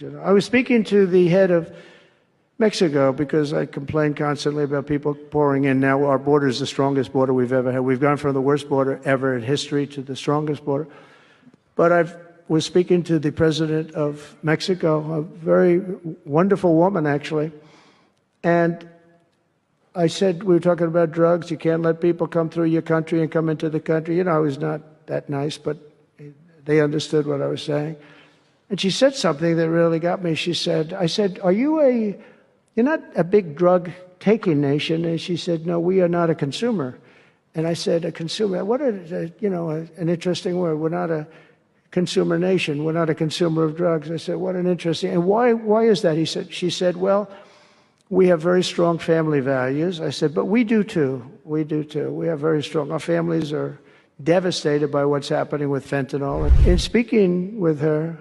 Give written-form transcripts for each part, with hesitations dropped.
I was speaking to the head of Mexico because I complain constantly about people pouring in. Now our border is the strongest border we've ever had. We've gone from the worst border ever in history to the strongest border. But I was speaking to the president of Mexico, a very wonderful woman, actually. And I said, we were talking about drugs. You can't let people come through your country and come into the country. You know, I was not that nice, but they understood what I was saying. And she said something that really got me. She said, I said, you're not a big drug-taking nation? And she said, no, we are not a consumer. And I said, a consumer, what an interesting word. We're not a consumer nation. We're not a consumer of drugs. I said, what an interesting, and why is that? She said, well, we have very strong family values. I said, but we do too. We do too. We have very strong, our families are devastated by what's happening with fentanyl. In speaking with her,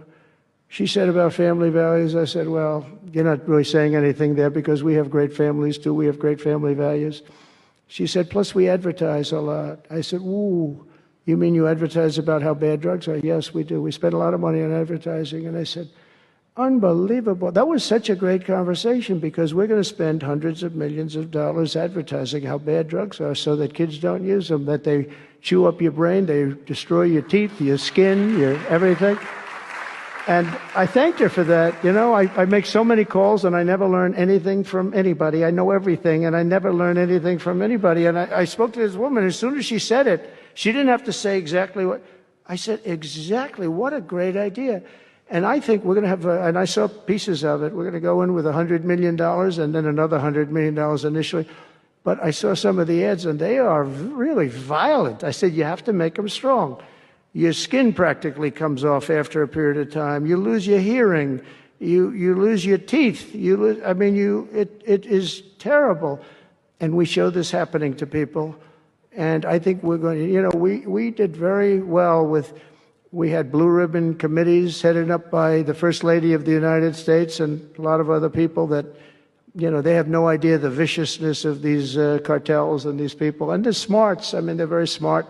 she said about family values, I said, well, you're not really saying anything there because we have great families too. We have great family values. She said, plus we advertise a lot. I said, ooh, you mean you advertise about how bad drugs are? Yes, we do. We spend a lot of money on advertising. And I said, unbelievable. That was such a great conversation because we're going to spend hundreds of millions of dollars advertising how bad drugs are so that kids don't use them, that they chew up your brain, they destroy your teeth, your skin, your everything. And I thanked her for that. You know, I make so many calls and I never learn anything from anybody. I know everything and I never learn anything from anybody. And I spoke to this woman. As soon as she said it, she didn't have to say exactly what. I said, exactly. What a great idea. And I think we're going to have, and I saw pieces of it, we're going to go in with $100 million and then another $100 million initially. But I saw some of the ads and they are really violent. I said, you have to make them strong. Your skin practically comes off after a period of time. You lose your hearing. You lose your teeth. It is terrible. And we show this happening to people. And I think we're going to, we did very well we had blue ribbon committees headed up by the First Lady of the United States and a lot of other people that, they have no idea the viciousness of these cartels and these people. And they're smarts. They're very smart,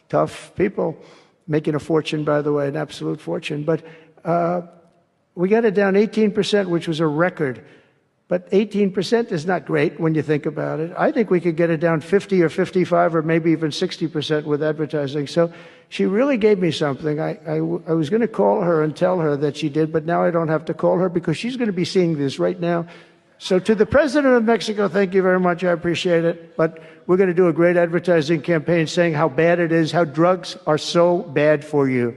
tough people. Making a fortune, by the way, an absolute fortune. But we got it down 18%, which was a record. But 18% is not great when you think about it. I think we could get it down 50 or 55 or maybe even 60% with advertising. So she really gave me something. I was going to call her and tell her that she did, but now I don't have to call her because she's going to be seeing this right now. So to the president of Mexico, thank you very much. I appreciate it. But we're going to do a great advertising campaign saying how bad it is, how drugs are so bad for you.